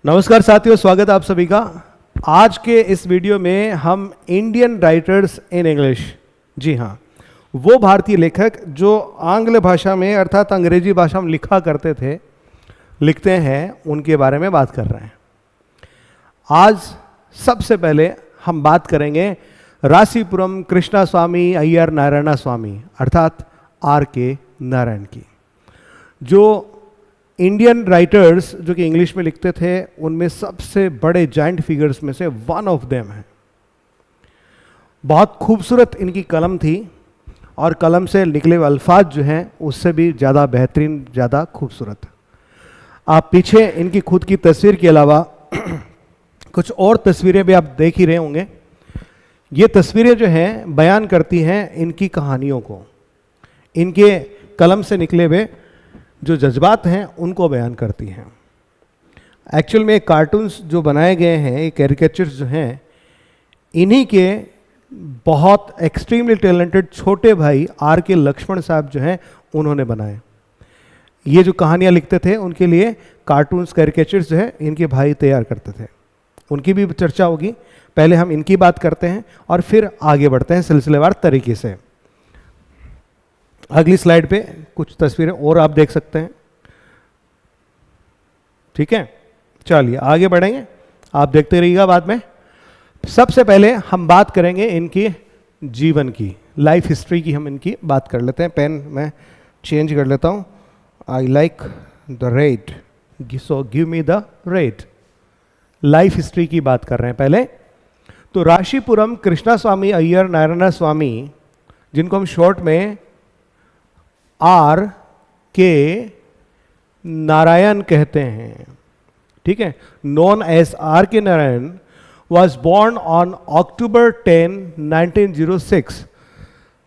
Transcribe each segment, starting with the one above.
नमस्कार साथियों, स्वागत है आप सभी का। आज के इस वीडियो में हम इंडियन राइटर्स इन इंग्लिश, जी हाँ, वो भारतीय लेखक जो आंग्ल भाषा में अर्थात अंग्रेजी भाषा में लिखा करते थे, लिखते हैं, उनके बारे में बात कर रहे हैं। आज सबसे पहले हम बात करेंगे रासीपुरम कृष्णा स्वामी अय्यर नारायण स्वामी अर्थात आर के नारायण की। जो इंडियन राइटर्स जो कि इंग्लिश में लिखते थे, उनमें सबसे बड़े जाइंट फिगर्स में से वन ऑफ देम है। बहुत खूबसूरत इनकी कलम थी और कलम से निकले हुए अल्फाज जो हैं उससे भी ज़्यादा बेहतरीन, ज़्यादा खूबसूरत। आप पीछे इनकी खुद की तस्वीर के अलावा कुछ और तस्वीरें भी आप देख ही रहे होंगे। ये तस्वीरें जो हैं बयान करती हैं इनकी कहानियों को, इनके कलम से निकले हुए जो जज्बात हैं उनको बयान करती हैं। एक्चुअल में कार्टून्स जो बनाए गए हैं, ये कैरिकेचर्स जो हैं, इन्हीं के बहुत एक्सट्रीमली टैलेंटेड छोटे भाई आर के लक्ष्मण साहब जो हैं उन्होंने बनाए। ये जो कहानियाँ लिखते थे उनके लिए कार्टून्स, कैरिकेचर्स जो है इनके भाई तैयार करते थे। उनकी भी चर्चा होगी। पहले हम इनकी बात करते हैं और फिर आगे बढ़ते हैं सिलसिलेवार तरीके से। अगली स्लाइड पे कुछ तस्वीरें और आप देख सकते हैं। ठीक है, चलिए आगे बढ़ेंगे, आप देखते रहिएगा बाद में। सबसे पहले हम बात करेंगे इनकी जीवन की, लाइफ हिस्ट्री की हम इनकी बात कर लेते हैं। पेन मैं चेंज कर लेता हूं। I like the red, so give me the red. Life history की बात कर रहे हैं पहले। तो राशीपुरम कृष्णा स्वामी अय्यर नारायण स्वामी, जिनको हम शॉर्ट में आर के नारायण कहते हैं, ठीक है, known as R K Narayan, was born on October 10, 1906।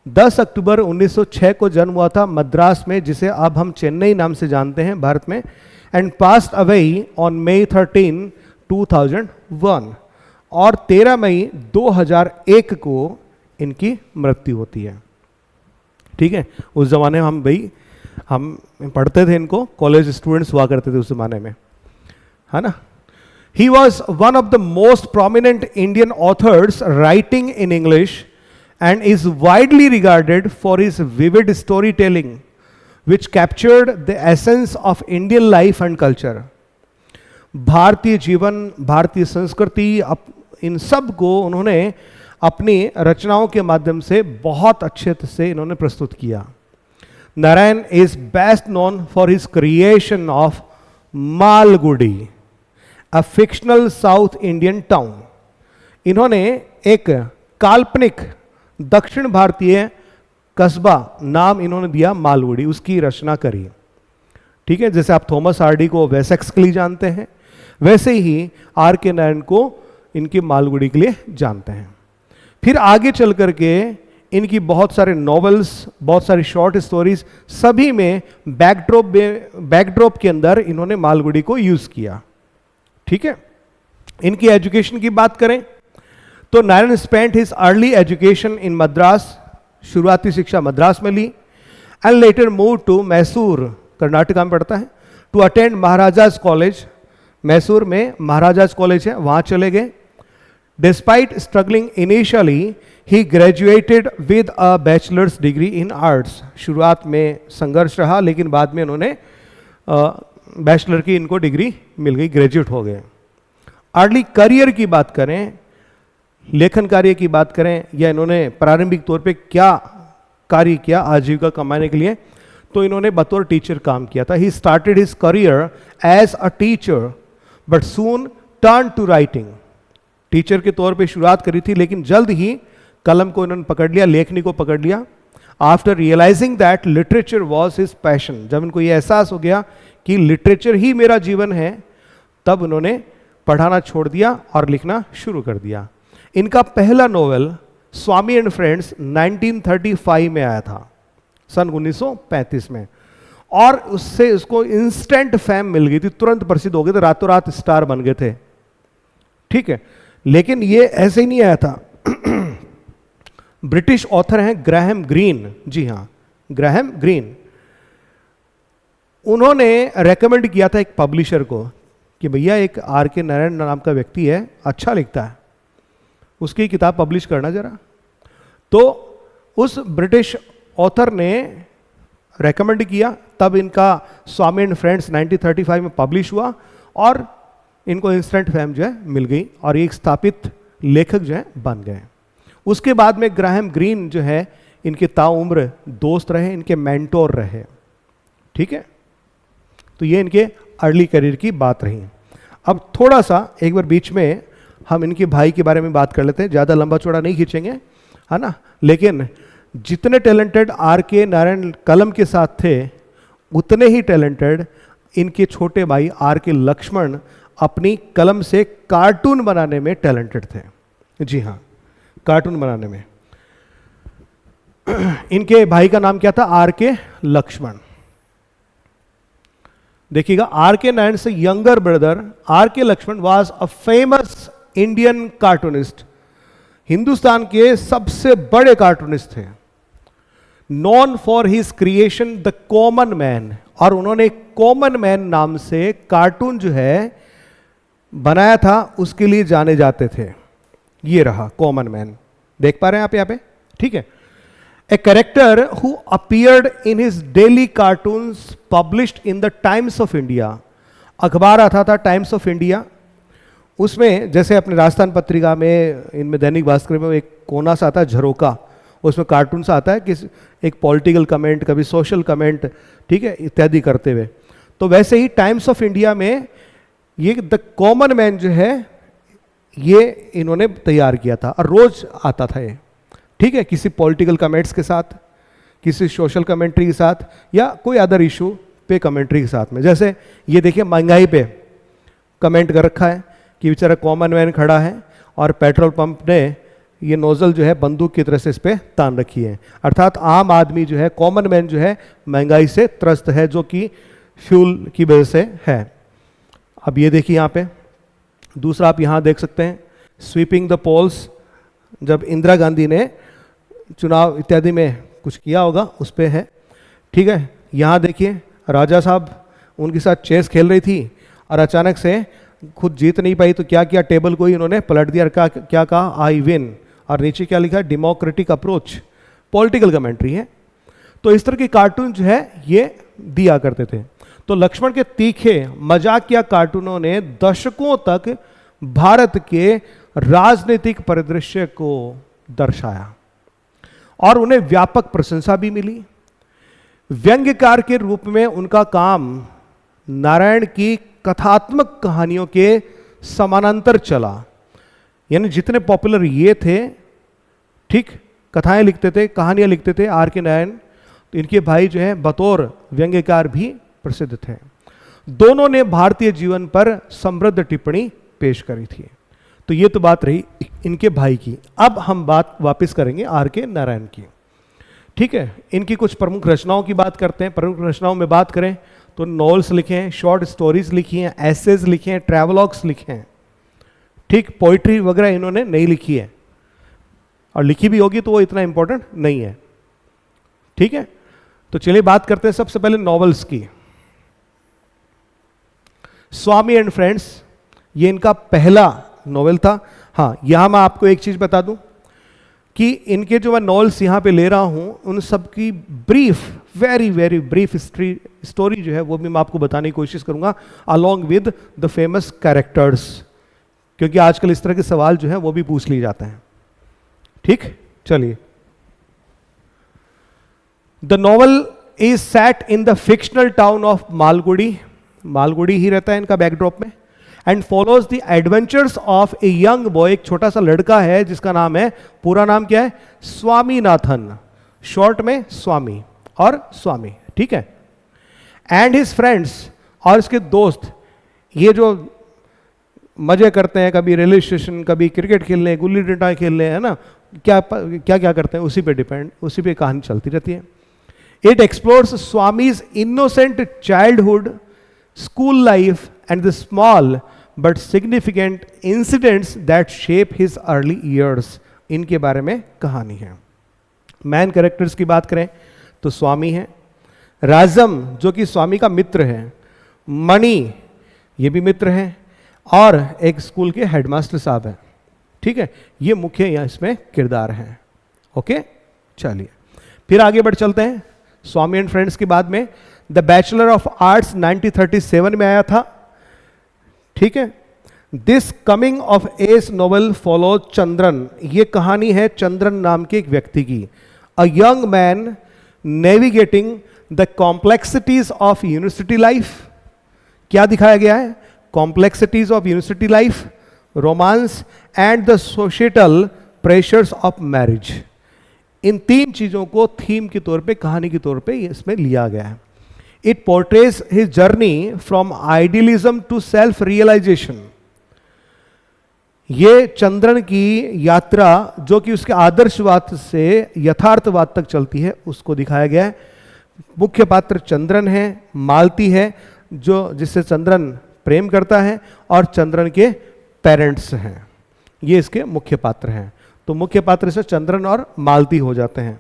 10 अक्टूबर 1906 को जन्म हुआ था मद्रास में, जिसे अब हम चेन्नई नाम से जानते हैं भारत में, and passed away on May 13, 2001। और 13 मई 2001 को इनकी मृत्यु होती है। ठीक है, उस जमाने में हम पढ़ते थे, इनको कॉलेज स्टूडेंट्स हुआ करते थे उस जमाने में, है ना। He was one of the most prominent Indian authors writing in English and is widely regarded for his vivid story telling which captured the essence of Indian life and culture. Bharatiya Jeevan, भारतीय संस्कृति, इन सब को उन्होंने अपनी रचनाओं के माध्यम से बहुत अच्छे से इन्होंने प्रस्तुत किया। Narayan is best known for his creation of Malgudi, a fictional south Indian town. इन्होंने एक काल्पनिक दक्षिण भारतीय कस्बा नाम इन्होंने दिया मालगुडी, उसकी रचना करी। ठीक है, जैसे आप थॉमस हार्डी को वेसेक्स के लिए जानते हैं, वैसे ही आर के नारायण को इनकी मालगुडी के लिए जानते हैं। फिर आगे चल करके इनकी बहुत सारे नॉवेल्स, बहुत सारी शॉर्ट स्टोरीज, सभी में बैकड्रॉप के अंदर इन्होंने मालगुडी को यूज किया। ठीक है, इनकी एजुकेशन की बात करें तो Narayan spent his early education in Madras, शुरुआती शिक्षा मद्रास में ली, and later move to Mysore, Karnataka में पड़ता है, to attend Maharaja's college. Mysore में महाराजाज कॉलेज है, वहां चले गए। Despite struggling initially, he graduated with a bachelor's degree in arts. शुरुआत में संघर्ष रहा, लेकिन बाद में उन्होंने बैचलर की इनको डिग्री मिल गई, ग्रेजुएट हो गए। अर्ली करियर की बात करें, लेखन कार्य की बात करें, या इन्होंने प्रारंभिक तौर पे क्या कार्य किया आजीविका कमाने के लिए, तो इन्होंने बतौर टीचर काम किया था। He started his career as a teacher, but soon turned to writing. Teacher के तौर पे शुरुआत करी थी, लेकिन जल्द ही कलम को इन्होंने पकड़ लिया, लेखनी को पकड़ लिया। After realising that literature was his passion, जब इनको ये एहसास हो गया कि लिटरेचर ही मेरा जीवन है, तब उन्होंने पढ़ाना छोड़ दिया और लिखना शुरू कर दिया। इनका पहला नोवेल स्वामी एंड फ्रेंड्स 1935 में आया था, सन 1935 में, और उससे उसको इंस्टेंट फेम मिल गई थी, तुरंत प्रसिद्ध हो गए थे, रातों रात स्टार बन गए थे। ठीक है, लेकिन ये ऐसे ही नहीं आया था। ब्रिटिश ऑथर हैं ग्राहम ग्रीन, जी हां, ग्राहम ग्रीन, उन्होंने रेकमेंड किया था एक पब्लिशर को कि भैया एक आर के नारायण नाम का व्यक्ति है, अच्छा लिखता है, उसकी किताब पब्लिश करना जरा। तो उस ब्रिटिश ऑथर ने रेकमेंड किया, तब इनका स्वामी एंड फ्रेंड्स 1935 में पब्लिश हुआ और इनको इंस्टेंट फेम जो है मिल गई और एक स्थापित लेखक जो है बन गए। उसके बाद में ग्राहम ग्रीन जो है इनके ताउम्र दोस्त रहे, इनके मेंटोर रहे। ठीक है, तो ये इनके अर्ली करियर की बात रही। अब थोड़ा सा एक बार बीच में हम इनके भाई के बारे में बात कर लेते हैं, ज़्यादा लंबा चौड़ा नहीं खींचेंगे, है ना। लेकिन जितने टैलेंटेड आर के नारायण कलम के साथ थे, उतने ही टैलेंटेड इनके छोटे भाई आर के लक्ष्मण अपनी कलम से कार्टून बनाने में टैलेंटेड थे। जी हाँ, कार्टून बनाने में। इनके भाई का नाम क्या था? Are K Lakshman. देखिएगा, आर के नारायण से younger brother R K Laxman was a famous Indian cartoonist. Hindustan के सबसे बड़े कार्टूनिस्ट थे, known for his creation the common man. और उन्होंने कॉमन मैन नाम से कार्टून जो है बनाया था, उसके लिए जाने जाते थे। ये रहा कॉमन मैन, देख पा रहे हैं आप यहाँ पे? ठीक है। A character who appeared in his daily cartoons published in the times of India. अखबार आता था टाइम्स ऑफ इंडिया, उसमें जैसे अपने राजस्थान पत्रिका में, इनमें दैनिक भास्कर में एक कोना सा आता है झरोका, उसमें कार्टून सा आता है कि एक पॉलिटिकल कमेंट, कभी सोशल कमेंट, ठीक है, इत्यादि करते हुए। तो वैसे ही टाइम्स ऑफ इंडिया में ये द कॉमन मैन जो है ये इन्होंने तैयार किया था और रोज आता था ये। ठीक है, किसी पॉलिटिकल कमेंट्स के साथ, किसी सोशल कमेंट्री के साथ, या कोई अदर इशू पे कमेंट्री के साथ में। जैसे ये देखिए, महंगाई पे कमेंट कर रखा है कि बेचारा कॉमन मैन खड़ा है और पेट्रोल पंप ने ये नोजल जो है बंदूक की तरह से इस पे तान रखी है। अर्थात आम आदमी जो है, कॉमन मैन जो है, महंगाई से त्रस्त है, जो कि फ्यूल की वजह से है। अब ये देखिए यहाँ पे दूसरा, आप यहाँ देख सकते हैं, स्वीपिंग द पोल्स। जब इंदिरा गांधी ने चुनाव इत्यादि में कुछ किया होगा, उस पे है। ठीक है, यहाँ देखिए, राजा साहब उनके साथ चेस खेल रही थी और अचानक से खुद जीत नहीं पाई, तो क्या किया, टेबल को ही इन्होंने पलट दिया और क्या कहा, आई विन। और नीचे क्या लिखा, डेमोक्रेटिक अप्रोच। पॉलिटिकल कमेंट्री है। तो इस तरह के कार्टून जो है ये दिया करते थे। तो लक्ष्मण के तीखे मजाकिया कार्टूनों ने दशकों तक भारत के राजनीतिक परिदृश्य को दर्शाया और उन्हें व्यापक प्रशंसा भी मिली। व्यंग्यकार के रूप में उनका काम नारायण की कथात्मक कहानियों के समानांतर चला। यानी जितने पॉपुलर ये थे, ठीक, कथाएं लिखते थे, कहानियां लिखते थे आर के नारायण, तो इनके भाई जो हैं बतौर व्यंग्यकार भी प्रसिद्ध थे। दोनों ने भारतीय जीवन पर समृद्ध टिप्पणी पेश करी थी। तो ये तो बात रही इनके भाई की। अब हम बात वापस करेंगे आर के नारायण की। ठीक है, इनकी कुछ प्रमुख रचनाओं की बात करते हैं। प्रमुख रचनाओं में बात करें तो नॉवेल्स लिखे हैं, शॉर्ट स्टोरीज लिखी हैं, एसेज लिखे हैं, ट्रैवलॉग्स लिखे हैं। ठीक, पोइट्री वगैरह इन्होंने नहीं लिखी है, और लिखी भी होगी तो वो इतना इंपॉर्टेंट नहीं है। ठीक है, तो चलिए बात करते हैं सबसे पहले नॉवेल्स की। स्वामी एंड फ्रेंड्स, ये इनका पहला नॉवेल था। हाँ, यहां मैं आपको एक चीज बता दूं कि इनके जो मैं नॉवेल्स यहां पे ले रहा हूं, उन सब की brief, very very brief story जो है वो भी मैं आपको बताने की कोशिश करूंगा, along with the famous characters, क्योंकि आजकल इस तरह के सवाल जो है वो भी पूछ लिए जाते हैं। ठीक, चलिए। The novel is set in the fictional town of Malgudi. Malgudi ही रहता है इनका बैकड्रॉप में। And follows the adventures of a young boy. एक छोटा सा लड़का है जिसका नाम है, पूरा नाम क्या है, स्वामीनाथन, शॉर्ट में स्वामी और स्वामी। ठीक है, एंड हिज फ्रेंड्स, और इसके दोस्त, ये जो मजे करते हैं, कभी रेलवे स्टेशन, कभी क्रिकेट खेलने, गुल्ली डंडा खेलने, है ना, क्या क्या क्या करते हैं, उसी पे डिपेंड, उसी पे कहानी चलती रहती है। It explores Swami's innocent childhood, school life and the small but significant incidents that shape his early years. इनके बारे में कहानी है। मैन कैरेक्टर्स की बात करें तो स्वामी है, राजम जो कि स्वामी का मित्र है, मणि ये भी मित्र हैं, और एक स्कूल के हेडमास्टर साहब हैं। ठीक है, ये मुख्य यहाँ इसमें किरदार हैं। ओके, चलिए फिर आगे बढ़ चलते हैं। स्वामी एंड फ्रेंड्स के बाद में द बैचलर ऑफ आर्ट्स 1937 में आया था। ठीक है, this coming of age novel follow Chandran, ये कहानी है चंद्रन नाम के एक व्यक्ति की। A young man navigating the complexities of university life. क्या दिखाया गया है? Complexities of university life, romance and the societal pressures of marriage. इन तीन चीजों को थीम के तौर पे, कहानी के तौर पे इसमें लिया गया है। It portrays his journey from idealism to self realisation. ये चंद्रन की यात्रा जो कि उसके आदर्शवाद से यथार्थवाद तक चलती है, उसको दिखाया गया है। मुख्य पात्र चंद्रन है, मालती है जो जिससे चंद्रन प्रेम करता है, और चंद्रन के पेरेंट्स हैं, ये इसके मुख्य पात्र हैं। तो मुख्य पात्र से चंद्रन और मालती हो जाते हैं।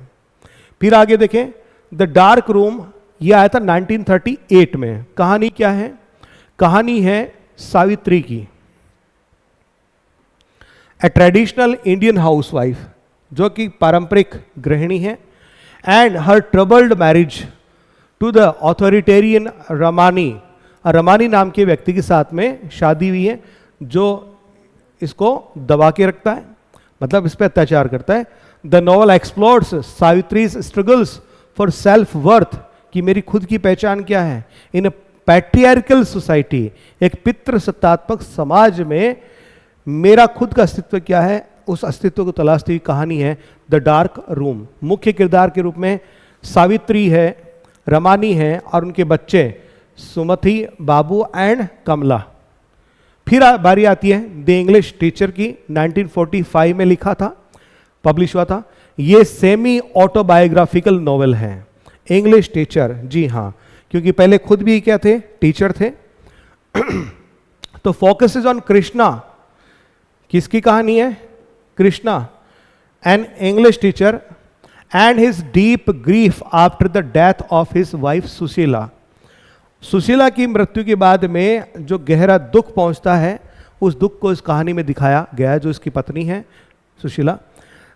फिर आगे देखें, द डार्क रूम, ये आया था 1938 में। कहानी क्या है? कहानी है सावित्री की, ए ट्रेडिशनल इंडियन हाउसवाइफ जो कि पारंपरिक गृहिणी है, and her troubled marriage to the authoritarian Ramani. Ramani नाम के व्यक्ति के साथ में शादी हुई है जो इसको दबा के रखता है, मतलब इस पर अत्याचार करता है। The novel explores Savitri's struggles for self worth, कि मेरी खुद की पहचान क्या है इन पैट्रियार्कल सोसाइटी, एक पितृसत्तात्मक समाज में मेरा खुद का अस्तित्व क्या है, उस अस्तित्व को तलाशती हुई कहानी है द डार्क रूम। मुख्य किरदार के रूप में सावित्री है, रमानी है, और उनके बच्चे सुमति, बाबू एंड कमला। फिर बारी आती है द इंग्लिश टीचर की, 1945 में लिखा था, पब्लिश हुआ था। ये सेमी ऑटोबायोग्राफिकल नॉवेल है। इंग्लिश टीचर, जी हाँ, क्योंकि पहले खुद भी क्या थे, टीचर थे। तो फोकस इज ऑन कृष्णा। किसकी कहानी है? Krishna, an English teacher, and his deep grief after the death of his wife Sushila. Sushila की मृत्यु के बाद में जो गहरा दुख पहुंचता है, उस दुख को इस कहानी में दिखाया गया है, जो इसकी पत्नी है Sushila.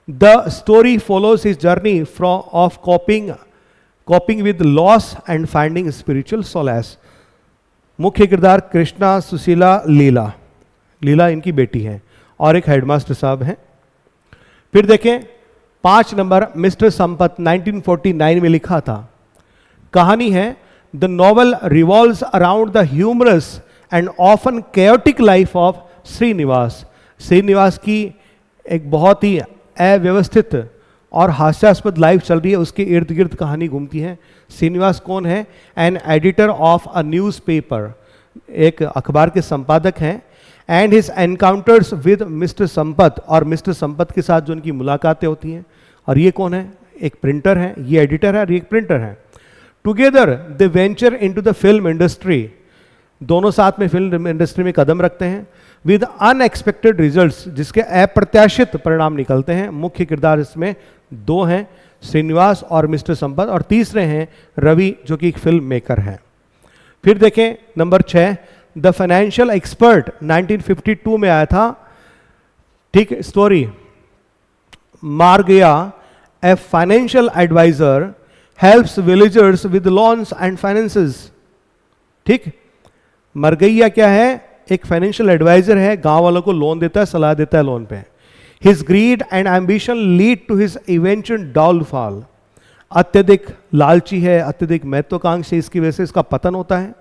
The story follows his journey from of coping with loss and finding spiritual solace. मुख्य किरदार कृष्णा, सुशीला, लीला। लीला इनकी बेटी है, और एक हेडमास्टर साहब हैं। फिर देखें 5 नंबर, मिस्टर संपत, 1949 में लिखा था। कहानी है the novel revolves around the humorous and often chaotic life of Srinivas. Srinivas की एक बहुत ही अव्यवस्थित और हास्यास्पद लाइफ चल रही है, उसके इर्द गिर्द कहानी घूमती है। श्रीनिवास कौन है? An editor of a newspaper, एक अखबार के संपादक हैं। And his encounters with mister Sampath, और मिस्टर संपत के साथ जो उनकी मुलाकातें होती हैं। और ये कौन है? एक प्रिंटर है, ये एडिटर है और ये एक प्रिंटर है। Together they venture into the film industry, दोनों साथ में फिल्म इंडस्ट्री में कदम रखते हैं। विद अनएक्सपेक्टेड रिजल्ट्स, जिसके अप्रत्याशित परिणाम निकलते हैं। मुख्य किरदार इसमें 2 हैं, श्रीनिवास और मिस्टर संपत, और तीसरे हैं रवि जो कि एक फिल्म मेकर है। फिर देखें नंबर 6, द फाइनेंशियल एक्सपर्ट, 1952 में आया था। ठीक, story Margayya, a financial adviser helps villagers with loans and finances. ठीक, मरगैया क्या है? एक फाइनेंशियल एडवाइजर है, गांव वालों को लोन देता है, सलाह देता है लोन पे। His greed and ambition lead to his eventual downfall. अत्यधिक लालची है, अत्यधिक महत्वाकांक्षी, इसकी वजह से इसका पतन होता है।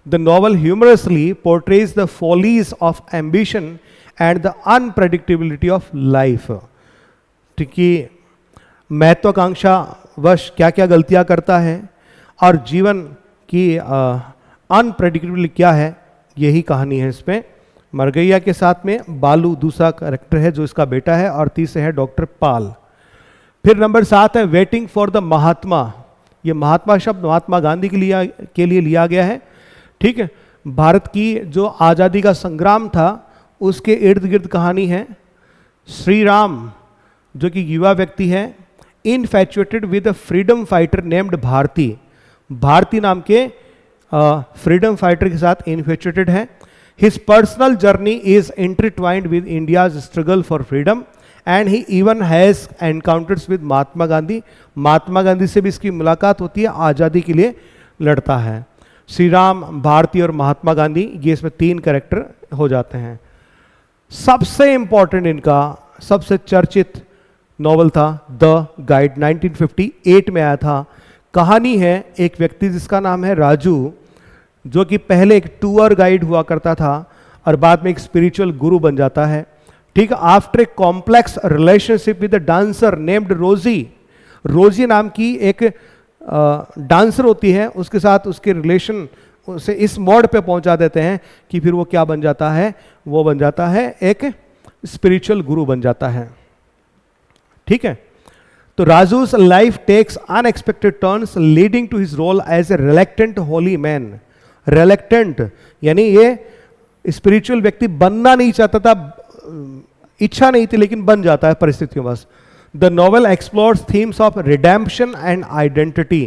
The novel humorously portrays the follies of ambition and the unpredictability of life. ठीक, महत्वाकांक्षा वश क्या क्या गलतियां करता है और जीवन की अनप्रेडिक्टेबिलिटी क्या है, यही कहानी है इसमें। मरगैया के साथ में बालू दूसरा कैरेक्टर है जो इसका बेटा है, और तीसरे है डॉक्टर पाल। फिर नंबर 7 है वेटिंग फॉर द महात्मा। ये महात्मा शब्द महात्मा गांधी के लिए लिया गया है। ठीक है, भारत की जो आज़ादी का संग्राम था उसके इर्द गिर्द कहानी है। श्री राम जो कि युवा व्यक्ति है, infatuated with a freedom fighter named Bharati. Bharati नाम के फ्रीडम फाइटर के साथ इनफैचुएटेड है। His personal journey is intertwined with India's struggle for freedom and he even has encounters with Mahatma Gandhi. Mahatma Gandhi से भी इसकी मुलाकात होती है, आज़ादी के लिए लड़ता है. श्री राम, भारती और महात्मा गांधी, ये इसमें 3 कैरेक्टर हो जाते हैं. सबसे इंपॉर्टेंट इनका सबसे चर्चित नॉवल था द गाइड, 1958 में आया था. कहानी है एक व्यक्ति जिसका नाम है राजू, जो कि पहले एक टूर गाइड हुआ करता था और बाद में एक स्पिरिचुअल गुरु बन जाता है. ठीक, after a complex relationship with the dancer named रोजी. रोजी नाम की एक डांसर होती है, उसके साथ उसके रिलेशन उसे इस मोड पे पहुंचा देते हैं कि फिर वो क्या बन जाता है, वो बन जाता है एक स्पिरिचुअल गुरु बन जाता है. ठीक है, तो Raju's life takes unexpected turns leading to his role as a reluctant holy man. Reluctant यानी ये स्पिरिचुअल व्यक्ति बनना नहीं चाहता था, इच्छा नहीं थी, लेकिन बन जाता है परिस्थितियों बस. The novel explores themes of redemption and identity.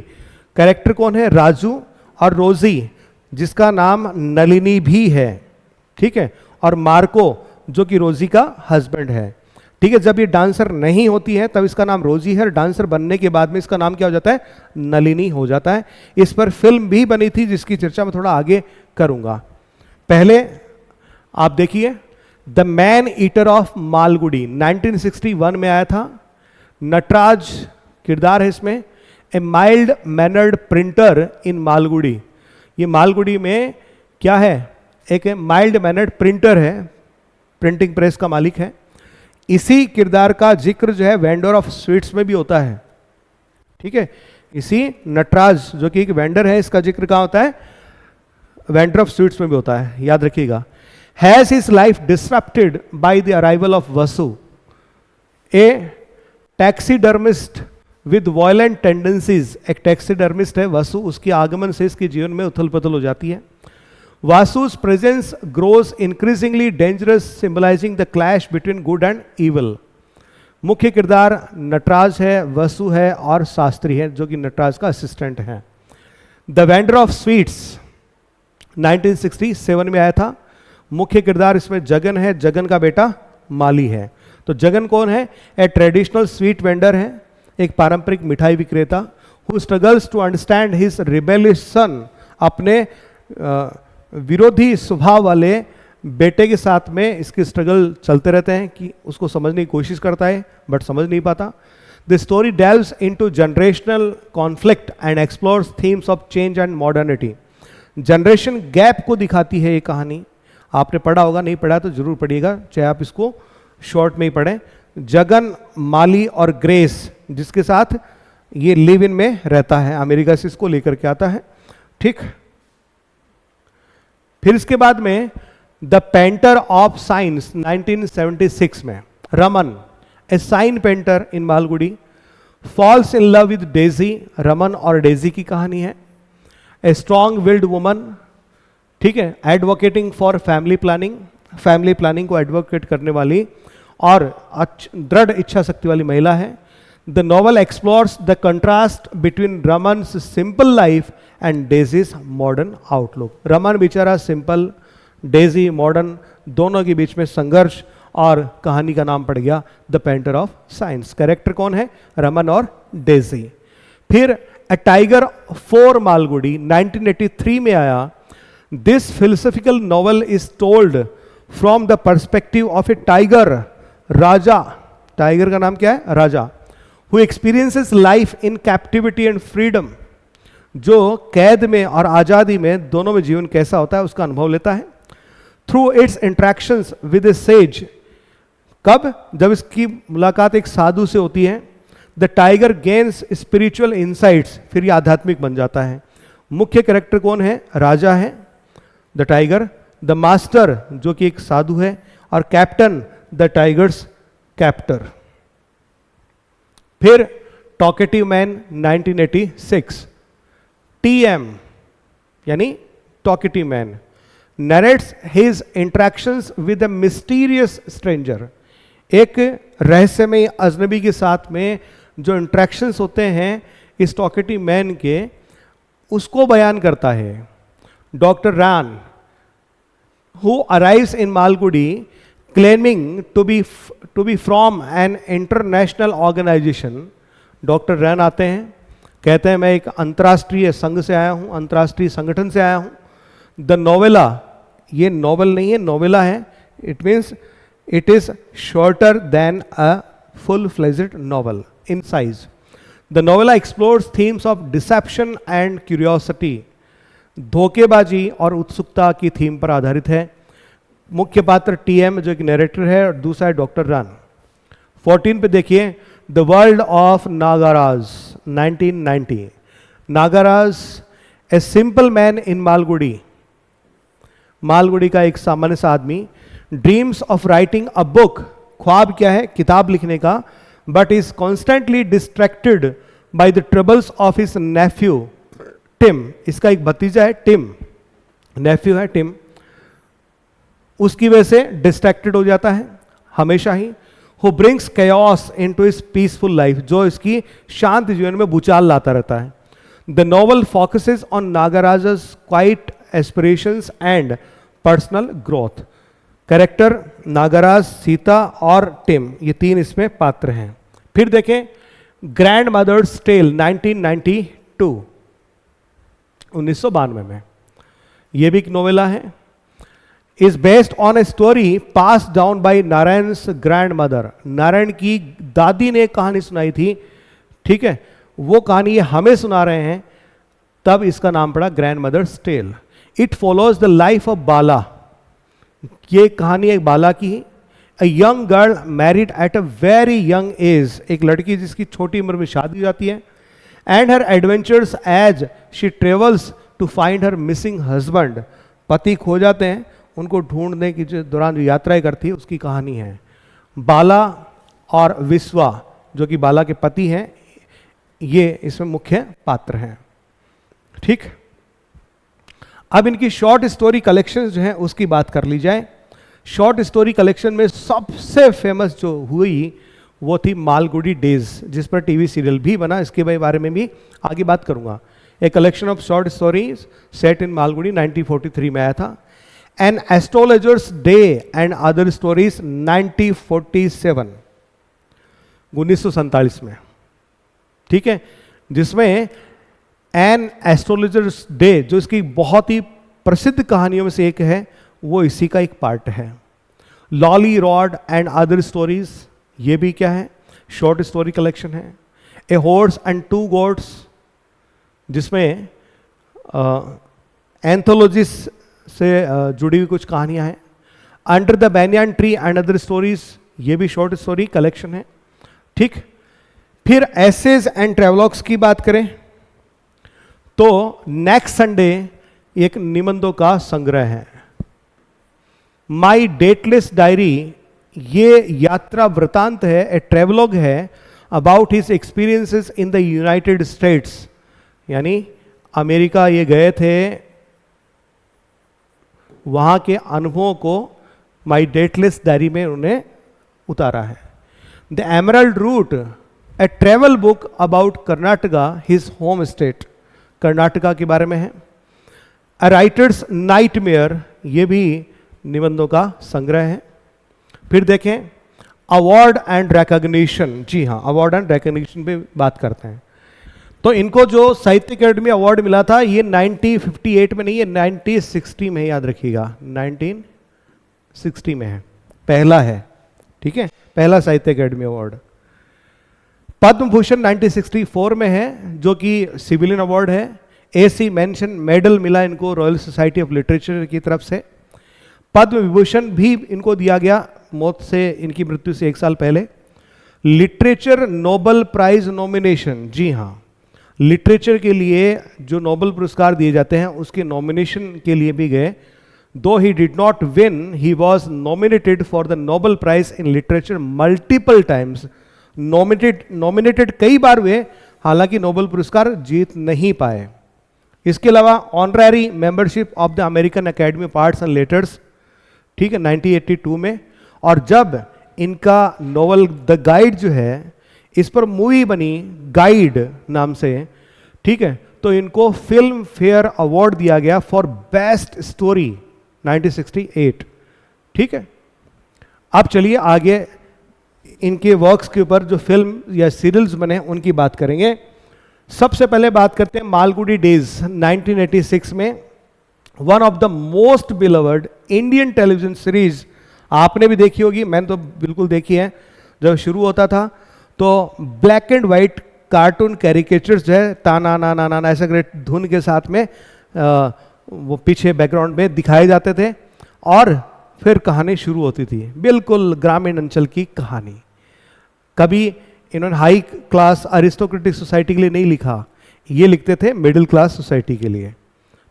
Character कौन है? राजू और रोजी, जिसका नाम नलिनी भी है. ठीक है, और मार्को जो कि रोजी का हस्बैंड है. ठीक है, जब ये डांसर नहीं होती है तब इसका नाम रोजी है, डांसर बनने के बाद में इसका नाम क्या हो जाता है? नलिनी हो जाता है. इस पर फिल्म भी बनी थी जिसकी चर्चा मैं थोड़ा आगे करूंगा. पहले आप देखिए the man eater of Malgudi, 1961 में आया था. नटराज किरदार है इसमें. ए माइल्ड मैनर्ड प्रिंटर इन मालगुडी. ये मालगुडी में क्या है? एक माइल्ड मैनर्ड प्रिंटर है, प्रिंटिंग प्रेस का मालिक है. इसी किरदार का जिक्र जो है वेंडर ऑफ स्वीट्स में भी होता है. ठीक है, इसी नटराज जो कि एक वेंडर है, इसका जिक्र कहां होता है? वेंडर ऑफ स्वीट्स में भी होता है, याद रखिएगा. Has his life disrupted by the arrival of Vasu, A taxidermist with violent tendencies. एक टैक्सीडर्मिस्ट है वसु, उसके आगमन से इसके जीवन में उथल पुथल हो जाती है. Vasu's presence grows increasingly dangerous, symbolizing the clash between good and evil. मुख्य किरदार नटराज है, वसु है और शास्त्री है जो कि नटराज का असिस्टेंट है. द वेंडर ऑफ स्वीट्स 1967 में आया था. मुख्य किरदार इसमें जगन है, जगन का बेटा माली है. तो जगन कौन है? ए ट्रेडिशनल स्वीट वेंडर है, एक पारंपरिक मिठाई विक्रेता. Who struggles to understand his rebellious son. अपने विरोधी स्वभाव वाले बेटे के साथ में इसके स्ट्रगल चलते रहते हैं कि उसको समझने की कोशिश करता है बट समझ नहीं पाता. The story delves into generational conflict and explores themes of change and modernity. Generation gap को दिखाती है ये कहानी. आपने पढ़ा होगा, नहीं पढ़ा तो जरूर पढ़िएगा, चाहे आप इसको शॉर्ट में ही पढ़ें. जगन, माली और ग्रेस जिसके साथ ये लिव इन में रहता है, अमेरिका से इसको लेकर के आता है. ठीक, फिर इसके बाद में द पेंटर ऑफ साइंस 1976 में Raman, a sign painter in Malgudi, falls in love with Daisy. Raman और डेजी की कहानी है. ए स्ट्रॉन्ग विल्ड वुमन, ठीक है, advocating for family planning, family planning को एडवोकेट करने वाली और दृढ़ इच्छा शक्ति वाली महिला है. The novel explores the contrast between Raman's simple life and Daisy's modern outlook. Raman बेचारा सिंपल, डेजी मॉडर्न, दोनों के बीच में संघर्ष, और कहानी का नाम पड़ गया the painter of science. Character कौन है? रमन और डेजी. फिर अ टाइगर फॉर मालगुडी 1983 में आया. This philosophical novel is told from the perspective of a tiger, Raja. Tiger का नाम क्या है? Raja. Who experiences life in captivity and freedom. जो कैद में और आज़ादी में दोनों में जीवन कैसा होता है उसका अनुभव लेता है. Through it's interactions with A says. कब? जब इसकी मुलाकात एक साधु से होती है. The tiger gains spiritual insights. फिर ये आध्यात्मिक बन जाता है. मुख्य कैरेक्टर कौन है? राजा है, द टाइगर. द मास्टर जो कि एक साधु है, और कैप्टन द टाइगर्स कैप्टर. फिर टॉकेटिव मैन 1986. TM यानी talkative man narrates his interactions with a mysterious stranger. एक रहस्यमय अजनबी के साथ में जो इंट्रैक्शंस होते हैं इस टॉकेटिव मैन के, उसको बयान करता है. Doctor Rann who arrives in Malgudi claiming to be from an international organization. Doctor Rann आते हैं, कहते हैं मैं एक अंतर्राष्ट्रीय संघ से आया हूं, अंतर्राष्ट्रीय संगठन से आया हूं. द नोवेला, ये नॉवल नहीं है, नोवेला है. It means it is shorter than a full fledged novel in size. The novella explores themes of deception and curiosity. धोखेबाजी और उत्सुकता की थीम पर आधारित है. मुख्य पात्र टीएम जो एक नरेटर है और दूसरा है डॉक्टर रन. 14 पे देखिए, the world of Nagaraj 1990. Nagaraj a simple man in Malgudi. Malgudi का एक सामान्य सा आदमी. Dreams of writing a book, ख्वाब क्या है, किताब लिखने का. But is constantly distracted by the troubles of his nephew Tim. इसका एक भतीजा है टिम, नेफ्यू है टिम. उसकी वजह से डिस्ट्रैक्टेड हो जाता है हमेशा ही. Who brings chaos into his peaceful life, जो इसकी शांत जीवन में भूचाल लाता रहता है. The novel focuses on Nagaraj's quiet aspirations and personal growth. Character Nagaraj, Sita और टिम, ये तीन इसमें पात्र हैं. फिर देखें ग्रैंड मदर्स टेल 1992, 1992 में. ये भी एक नोवेला है. Is based on a story pass down by Narayan's grandmother. Narayan की दादी ने एक कहानी सुनाई थी, ठीक है, वो कहानी ये हमें सुना रहे हैं, तब इसका नाम पड़ा grandmother's tale. It follows the life of Bala. ये कहानी एक बाला की. A young girl married at a very young age, एक लड़की जिसकी छोटी उम्र में शादी हो जाती है. And her adventures as she travels to find her missing husband. पति खो जाते हैं, उनको ढूंढने की जो दौरान जो यात्राएं करती है उसकी कहानी है. बाला और विश्वा जो कि बाला के पति हैं, ये इसमें मुख्य पात्र हैं. ठीक, अब इनकी शॉर्ट स्टोरी कलेक्शन जो है उसकी बात कर ली जाए. शॉर्ट स्टोरी कलेक्शन में सबसे फेमस जो हुई वो थी मालगुडी डेज, जिस पर टीवी सीरियल भी बना. इसके बारे में भी आगे बात करूंगा. A collection of short stories set in Malgudi 1943 में आया था. An astrologer's day and other stories 1947, 1947 में, ठीक है, जिसमें एन एस्ट्रोलॉजर्स डे जो इसकी बहुत ही प्रसिद्ध कहानियों में से एक है, वो इसी का एक पार्ट है. Lolly rod and other stories, ये भी क्या है, शॉर्ट स्टोरी कलेक्शन है. A horse and to gods, जिसमें एंथोलॉजीज से जुड़ी हुई कुछ कहानियां हैं. Under the banyan tree and other stories, ये भी शॉर्ट स्टोरी कलेक्शन है. ठीक, फिर एसेज एंड ट्रेवलॉग्स की बात करें तो नेक्स्ट संडे एक निबंधों का संग्रह है. माई डेटलेस डायरी, ये यात्रा वृतांत है, ए ट्रेवलॉग है about his experiences in the United states. यानी अमेरिका ये गए थे, वहां के अनुभवों को माई डेटलेस डायरी में उन्होंने उतारा है. The emerald route, a travel book about Karnataka, his home state, Karnataka के बारे में है. अ राइटर्स नाइटमेयर, ये भी निबंधों का संग्रह है. फिर देखें अवार्ड एंड रिकॉग्निशन. जी हाँ, अवार्ड एंड रिकॉग्निशन पे बात करते हैं. तो इनको जो साहित्य अकेडमी अवार्ड मिला था ये 1958 में नहीं है, 1960 में, याद रखिएगा 1960 में है, पहला है. ठीक है, पहला साहित्य अकेडमी अवार्ड. पद्म भूषण 1964 में है, जो कि सिविलियन अवार्ड है. एसी मेंशन मेडल मिला इनको रॉयल सोसाइटी ऑफ लिटरेचर की तरफ से. पद्म विभूषण भी इनको दिया गया मौत से, इनकी मृत्यु से 1 साल पहले. लिटरेचर नोबेल प्राइज नॉमिनेशन, जी हाँ, लिटरेचर के लिए जो नोबेल पुरस्कार दिए जाते हैं उसके नॉमिनेशन के लिए भी गए. Though he did not win, he was nominated for the Nobel prize in literature multiple times. Nominated कई बार हुए, हालांकि नोबेल पुरस्कार जीत नहीं पाए. इसके अलावा honorary membership of the American academy of arts and letters, ठीक है, 1982 में. और जब इनका नोवेल द गाइड जो है, इस पर मूवी बनी गाइड नाम से, ठीक है, तो इनको फिल्म फेयर अवार्ड दिया गया फॉर बेस्ट स्टोरी. 1968। ठीक है, अब चलिए आगे इनके वर्क्स के ऊपर जो फिल्म या सीरियल्स बने उनकी बात करेंगे। सबसे पहले बात करते हैं मालगुडी डेज। 1986 में one of the most beloved Indian television series, आपने भी देखी होगी, मैंने तो बिल्कुल देखी है। जब शुरू होता था तो black and white cartoon caricatures जो है ताना ना ना ना ऐसे ग्रेट धुन के साथ में वो पीछे बैकग्राउंड में दिखाए जाते थे और फिर कहानी शुरू होती थी, बिल्कुल ग्रामीण अंचल की कहानी। कभी इन्होंने हाई क्लास अरिस्टोक्रेटिक सोसाइटी के लिए नहीं लिखा, ये लिखते थे मिडिल क्लास सोसाइटी के लिए,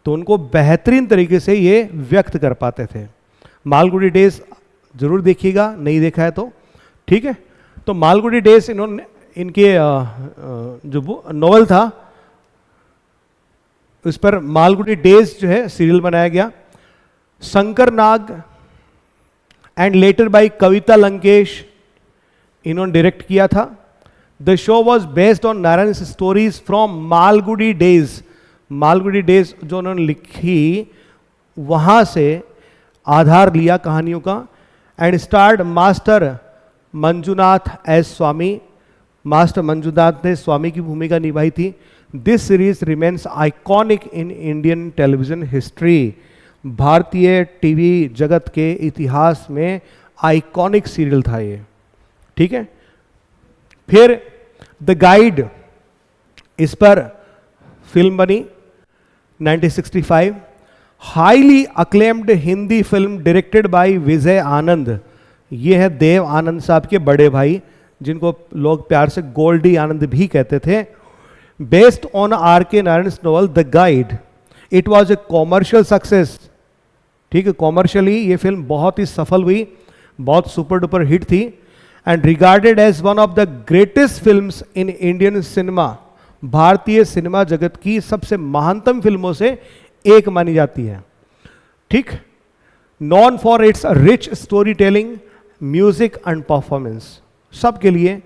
तो उनको बेहतरीन तरीके से ये व्यक्त कर पाते थे। मालगुडी डेज जरूर देखिएगा, नहीं देखा है तो। ठीक है, तो मालगुडी डेज इन्होंने इनके जो नोवेल था उस पर मालगुडी डेज जो है सीरियल बनाया गया। Shankar Nag and later by Kavita Lankesh इन्होंने डायरेक्ट किया था। The show was based on Narayan stories from Malgudi Days. Malgudi Days जो उन्होंने लिखी वहां से आधार लिया कहानियों का। And starred master Manjunath as Swami. Master Manjunath ने स्वामी की भूमिका निभाई थी। This series remains iconic in Indian television history. भारतीय टीवी जगत के इतिहास में आइकॉनिक सीरियल था ये। ठीक है, फिर द गाइड, इस पर फिल्म बनी 1965। Highly acclaimed Hindi film directed by Vijay Anand. ये है देव आनंद साहब के बड़े भाई, जिनको लोग प्यार से गोल्डी आनंद भी कहते थे। Based on are K Narayan novel the guide, it was a commercial success. ठीक है, कॉमर्शियली ये फिल्म बहुत ही सफल हुई, बहुत सुपर डुपर हिट थी। And regarded as one of the greatest films in Indian cinema. भारतीय सिनेमा जगत की सबसे महानतम फिल्मों से एक मानी जाती है। ठीक, non for its rich story telling, music and performance, सबके लिए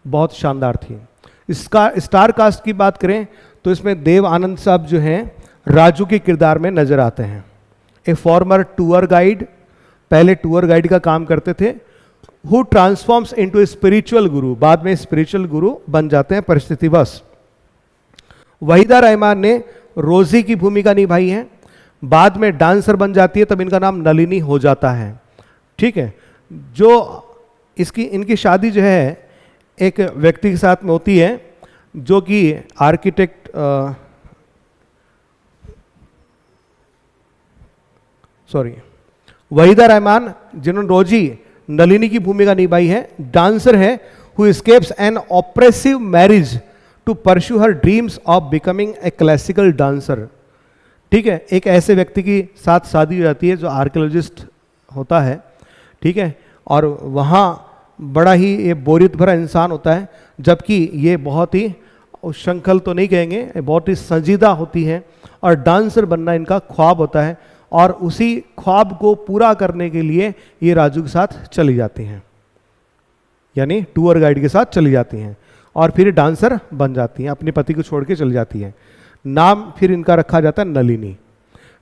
बहुत शानदार थी। इसका स्टार कास्ट की बात करें तो इसमें देव आनंद साहब जो हैं राजू के किरदार में नजर आते हैं। ए फॉर्मर टूर गाइड, पहले टूर गाइड का काम करते थे, हु ट्रांसफॉर्म्स इनटू स्पिरिचुअल गुरु, बाद में स्पिरिचुअल गुरु बन जाते हैं परिस्थितिवश। वहीदा रहमान ने रोजी की भूमिका निभाई है, बाद में डांसर बन जाती है, तब इनका नाम नलिनी हो जाता है। ठीक है, जो इनकी शादी जो है एक व्यक्ति के साथ में होती है जो कि आर्किटेक्ट वहीदा रहमान, जिन्होंने रोजी नलिनी की भूमिका निभाई है, डांसर है, who escapes an oppressive marriage to pursue her dreams of becoming a classical dancer. ठीक है, एक ऐसे व्यक्ति की साथ शादी हो जाती है जो आर्कियोलॉजिस्ट होता है। ठीक है, और वहाँ बड़ा ही ये बोरियत भरा इंसान होता है, जबकि ये बहुत ही उच्छृंखल तो नहीं कहेंगे, बहुत ही संजीदा होती है और डांसर बनना इनका ख्वाब होता है। और उसी ख्वाब को पूरा करने के लिए ये राजू के साथ चली जाती हैं, यानी टूर गाइड के साथ चली जाती हैं और फिर डांसर बन जाती हैं, अपने पति को छोड़ के चली जाती हैं। नाम फिर इनका रखा जाता है नलिनी।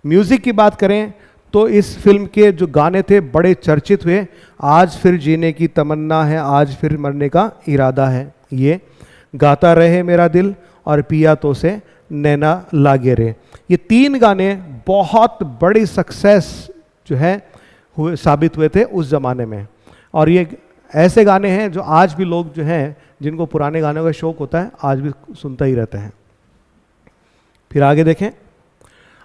म्यूजिक की बात करें तो इस फिल्म के जो गाने थे बड़े चर्चित हुए। आज फिर जीने की तमन्ना है, आज फिर मरने का इरादा है, ये गाता रहे मेरा दिल और पिया तो से नैना लागे रे, ये तीन गाने बहुत बड़ी सक्सेस जो है हुए साबित हुए थे उस जमाने में। और ये ऐसे गाने हैं जो आज भी लोग जो हैं जिनको पुराने गानों का शौक होता है आज भी सुनता ही रहते हैं। फिर आगे देखें,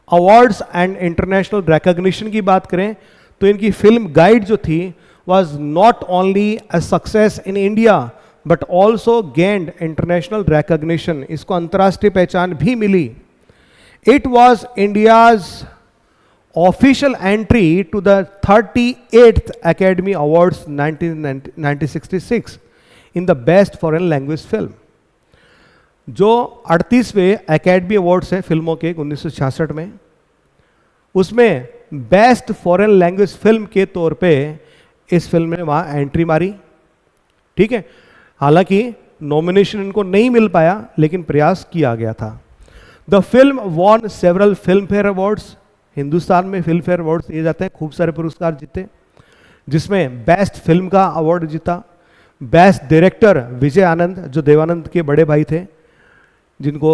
अवार्ड्स एंड इंटरनेशनल रिकॉग्निशन की बात करें तो इनकी फिल्म गाइड जो थी was not only a success in India but also gained international recognition, इसको अंतर्राष्ट्रीय पहचान भी मिली। It was India's official entry to the 38th Academy Awards 1966 in the best foreign language film. जो 38वें अकेडमी अवार्ड्स हैं फिल्मों के 1966 में, उसमें बेस्ट फॉरेन लैंग्वेज फिल्म के तौर पे इस फिल्म ने वहाँ एंट्री मारी। ठीक है, हालांकि नॉमिनेशन इनको नहीं मिल पाया लेकिन प्रयास किया गया था। The film won several Filmfare awards Hindustan में फिल्म फेयर अवार्ड दिए जाते हैं, खूब सारे पुरस्कार जीते, जिसमें बेस्ट फिल्म का अवार्ड जीता, बेस्ट डायरेक्टर विजय आनंद जो देवानंद के बड़े भाई थे, जिनको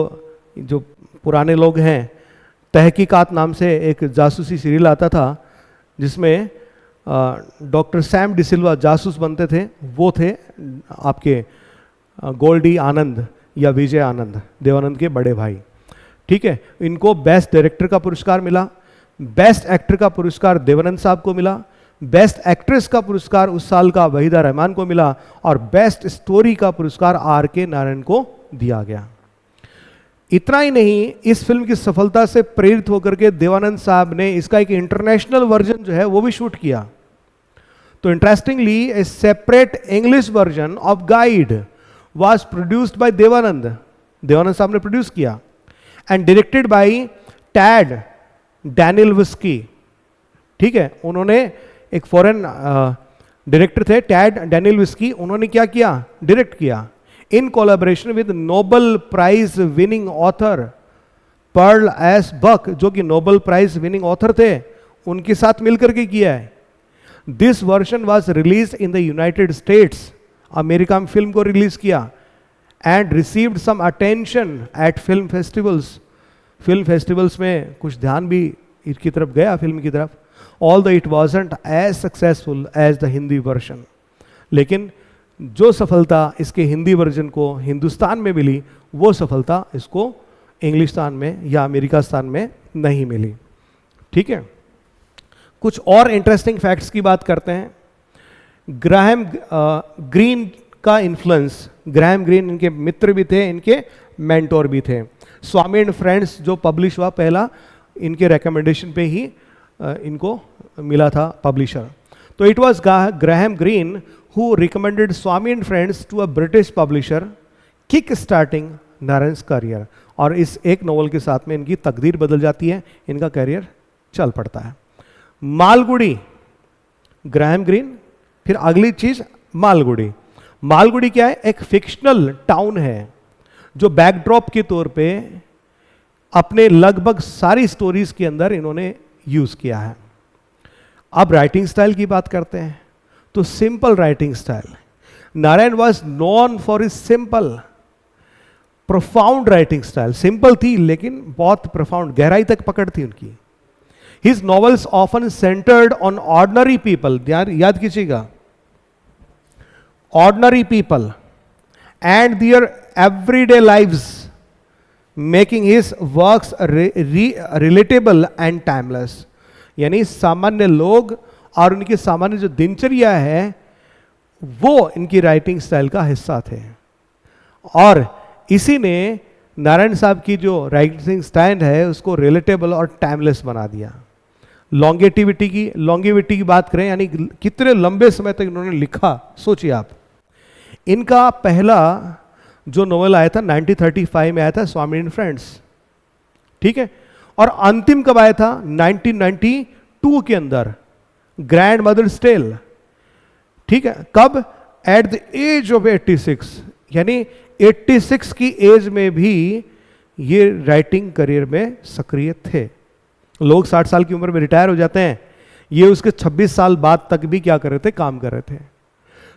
जो पुराने लोग हैं तहकीकात नाम से एक जासूसी सीरियल आता था जिसमें डॉक्टर सैम डिसिल्वा जासूस बनते थे, वो थे आपके गोल्डी आनंद या विजय आनंद, देवानंद के बड़े भाई। ठीक है, इनको बेस्ट डायरेक्टर का पुरस्कार मिला, बेस्ट एक्टर का पुरस्कार देवानंद साहब को मिला, बेस्ट एक्ट्रेस का पुरस्कार उस साल का वहीदा रहमान को मिला, और बेस्ट स्टोरी का पुरस्कार R.K. नारायण को दिया गया। इतना ही नहीं, इस फिल्म की सफलता से प्रेरित होकर के देवानंद साहब ने इसका एक इंटरनेशनल वर्जन जो है वो भी शूट किया। तो interestingly A separate English version of guide was produced by Devanand, Devanand साहब ने प्रोड्यूस किया, एंड डायरेक्टेड बाय टैड डैनियलवस्की। ठीक है, उन्होंने एक फॉरेन डायरेक्टर थे टैड डैनियलवस्की, उन्होंने क्या किया, डायरेक्ट किया in collaboration with Nobel prize winning author Pearl S Buck, जो कि नोबेल प्राइज विनिंग ऑथर थे, उनके साथ मिलकर के किया है। This version was release in the United States, America में फिल्म को रिलीज किया, and received some attention at film festivals, film festivals में कुछ ध्यान भी इसकी तरफ गया फिल्म की तरफ, although it wasn't as successful as the Hindi version. लेकिन जो सफलता इसके हिंदी वर्जन को हिंदुस्तान में मिली, वो सफलता इसको इंग्लिस्तान में या अमेरिकास्तान में नहीं मिली। ठीक है, कुछ और इंटरेस्टिंग फैक्ट्स की बात करते हैं। ग्राहम ग्रीन का इन्फ्लुएंस, ग्राहम ग्रीन इनके मित्र भी थे, इनके मेंटोर भी थे। स्वामी एंड फ्रेंड्स जो पब्लिश हुआ पहला, इनके रिकमेंडेशन पे ही इनको मिला था पब्लिशर। तो it was Graham Greene who recommended Swami and Friends to a British publisher, kick starting Narayan's career. और इस एक नॉवल के साथ में इनकी तकदीर बदल जाती है, इनका करियर चल पड़ता है। मालगुडी, ग्राहम ग्रीन, फिर अगली चीज मालगुडी। मालगुडी क्या है, एक फिक्शनल टाउन है जो बैकड्रॉप के तौर पे अपने लगभग सारी स्टोरीज के अंदर इन्होंने यूज किया है। अब राइटिंग स्टाइल की बात करते हैं, तो simple writing style. Narayan was known for his simple profound writing style. Simple थी लेकिन बहुत प्रोफाउंड, गहराई तक पकड़ थी उनकी। His novels often centred on ordinary people, याद कीजिएगा, ordinary people and their everyday lives, making his works relatable and timeless. यानी सामान्य लोग और उनकी सामान्य जो दिनचर्या है वो इनकी राइटिंग स्टाइल का हिस्सा थे, और इसी ने नारायण साहब की जो राइटिंग स्टाइल है उसको रिलेटेबल और टाइमलेस बना दिया। लॉन्गेटिविटी की बात करें, यानी कितने लंबे समय तक इन्होंने लिखा, सोचिए आप। इनका पहला जो नोवेल आया था 1935 में आया था, स्वामी एंड फ्रेंड्स। ठीक है, और अंतिम कब आया था, 1992 के अंदर, ग्रैंड मदर्स टेल। ठीक है, कब, एट द एज ऑफ 86, यानी 86 की एज में भी ये राइटिंग करियर में सक्रिय थे। लोग 60 साल की उम्र में रिटायर हो जाते हैं, ये उसके 26 साल बाद तक भी क्या कर रहे थे, काम कर रहे थे।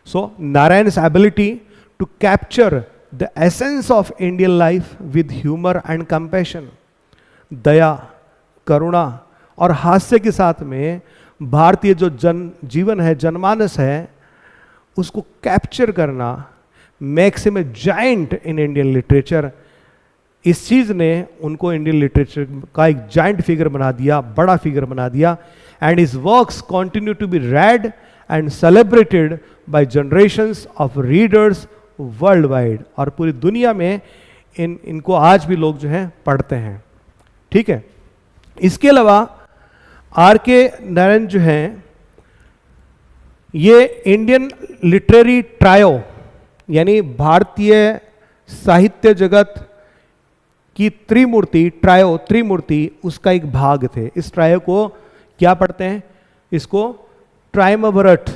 So Narayan's ability to capture the essence of Indian life with humour and compassion, दया, करुणा और हास्य के साथ में भारतीय जो जीवन है, जनमानस है, उसको कैप्चर करना makes him a giant in Indian literature. इस चीज ने उनको इंडियन लिटरेचर का एक जायंट फिगर बना दिया, बड़ा फिगर बना दिया। And his works continue to be read and celebrated by generations of readers worldwide. और पूरी दुनिया में इनको आज भी लोग जो हैं पढ़ते हैं। ठीक है, इसके अलावा R.K. नारायण जो हैं, ये इंडियन लिटरेरी ट्रायो, यानी भारतीय साहित्य जगत की त्रिमूर्ति, ट्रायो त्रिमूर्ति, उसका एक भाग थे। इस ट्रायो को क्या पढ़ते हैं, इसको ट्राइमवर्ट,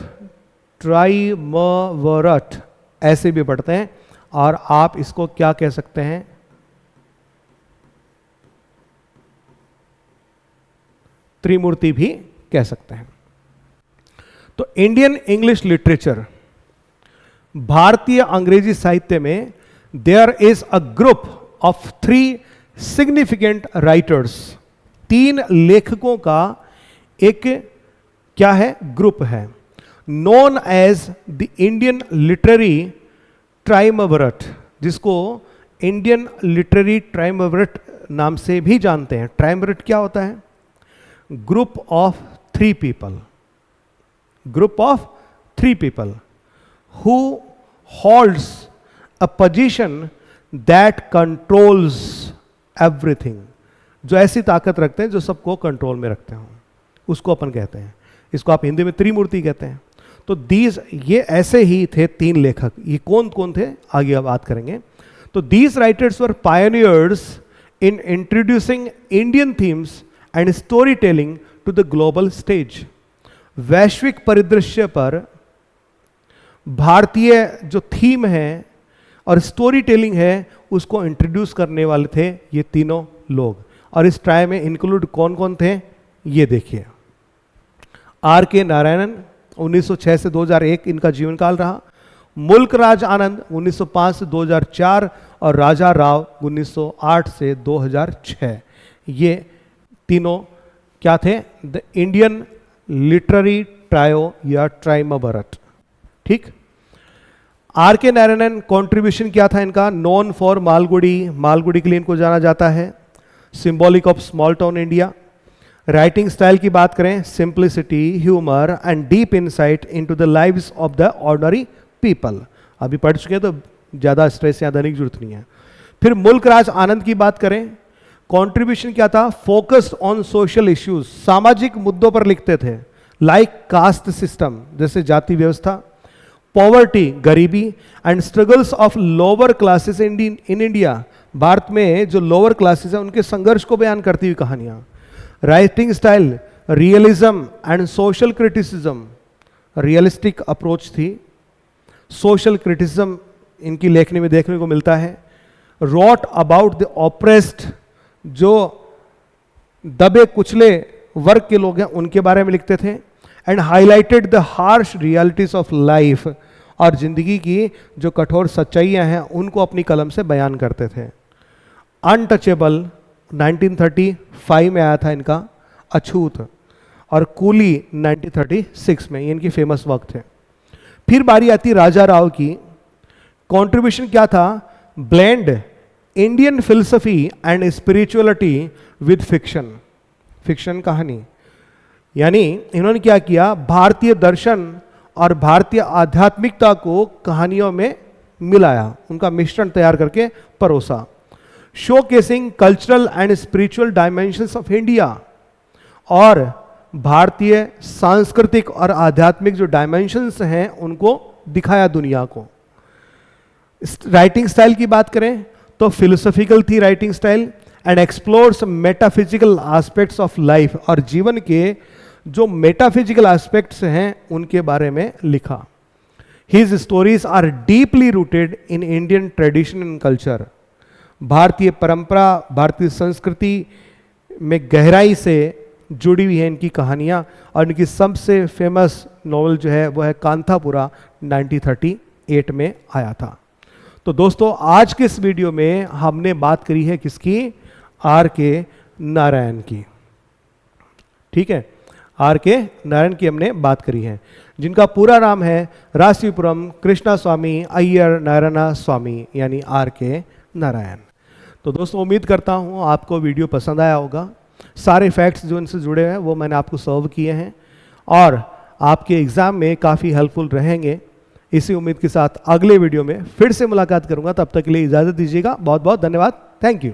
ट्राइमवर्ट ऐसे भी पढ़ते हैं, और आप इसको क्या कह सकते हैं, त्रिमूर्ति भी कह सकते हैं। तो इंडियन इंग्लिश लिटरेचर, भारतीय अंग्रेजी साहित्य में there is a group of 3 significant writers, 3 लेखकों का एक क्या है, ग्रुप है, known as the Indian literary triumvirate, जिसको इंडियन लिटरेरी ट्राइमविरेट नाम से भी जानते हैं। ट्राइमविरेट क्या होता है? Group of 3 people, group of 3 people who holds a position that controls everything, जो ऐसी ताकत रखते हैं जो सबको कंट्रोल में रखते हो, उसको अपन कहते हैं। इसको आप हिंदी में त्रिमूर्ति कहते हैं। तो दीज, ये ऐसे ही थे 3 लेखक। ये कौन कौन थे आगे अब बात करेंगे। तो these writers were pioneers in introducing Indian themes and storytelling to the global stage. वैश्विक परिदृश्य पर भारतीय जो थीम है और स्टोरी टेलिंग है उसको इंट्रोड्यूस करने वाले थे ये तीनों लोग। और इस ट्राई में इंक्लूड कौन कौन थे ये देखिए। R.K. नारायणन 1906 से 2001 इनका जीवन काल रहा। मुल्कराज आनंद 1905 से 2004 और राजा राव 1908 से 2006। ये तीनों क्या थे? द इंडियन लिटरेरी ट्रायो या ट्राइमविरेट। ठीक। R.K. नारायणन कंट्रीब्यूशन क्या था इनका? नोन फॉर मालगुडी, मालगुडी के लिए इनको जाना जाता है। Symbolic of small town India. Writing style की बात करें, simplicity, humour and deep insight into the lives of the ordinary people. अभी पढ़ चुके हैं तो ज़्यादा स्ट्रेस या देने की जरूरत नहीं है। फिर मुल्कराज आनंद की बात करें, कंट्रीब्यूशन क्या था? फोकस्ड ऑन सोशल इश्यूज, सामाजिक मुद्दों पर लिखते थे, लाइक कास्ट सिस्टम, जैसे जाति व्यवस्था, पॉवर्टी, गरीबी and struggles of lower classes in India, Bharat में जो लोअर क्लासेस है उनके संघर्ष को बयान करती हुई कहानियां। Writing style, realism and social criticism, realistic approach थी, सोशल क्रिटिसिज्म इनकी लेखनी में देखने को मिलता है। रॉट अबाउट द ऑप्रेस्ड, जो दबे कुचले वर्ग के लोग हैं उनके बारे में लिखते थे। And highlighted the harsh realities of life, और जिंदगी की जो कठोर सच्चाइयां हैं उनको अपनी कलम से बयान करते थे। अनटचेबल 1935 में आया था इनका अछूत, और कूली 1936 में, ये इनकी फेमस वर्क थे। फिर बारी आती राजा राव की। कंट्रीब्यूशन क्या था? Blend Indian philosophy and spirituality with fiction, fiction कहानी। यानी इन्होंने क्या किया? भारतीय दर्शन और भारतीय आध्यात्मिकता को कहानियों में मिलाया, उनका मिश्रण तैयार करके परोसा। Showcasing cultural and spiritual dimensions of India, और भारतीय सांस्कृतिक और आध्यात्मिक जो डायमेंशंस हैं उनको दिखाया दुनिया को। राइटिंग स्टाइल की बात करें तो फिलोसॉफिकल थी writing style, and explores metaphysical aspects of life, और जीवन के जो मेटाफिजिकल एस्पेक्ट्स हैं उनके बारे में लिखा। His stories are deeply rooted in Indian tradition and culture, भारतीय परंपरा, भारतीय संस्कृति में गहराई से जुड़ी हुई है इनकी कहानियाँ। और इनकी सबसे फेमस नॉवल जो है वो है कांथापुरा, 1938 में आया था। तो दोस्तों आज के इस वीडियो में हमने बात करी है किसकी? R.K. नारायण की। ठीक है, R.K. नारायण की हमने बात करी है, जिनका पूरा नाम है रासीपुरम कृष्णा स्वामी अय्यर नारायण स्वामी, यानी R.K. नारायण। तो दोस्तों उम्मीद करता हूँ आपको वीडियो पसंद आया होगा। सारे फैक्ट्स जो इनसे जुड़े हैं वो मैंने आपको सर्व किए हैं और आपके एग्ज़ाम में काफ़ी हेल्पफुल रहेंगे। इसी उम्मीद के साथ अगले वीडियो में फिर से मुलाकात करूंगा। तब तक के लिए इजाज़त दीजिएगा। बहुत बहुत धन्यवाद। Thank you.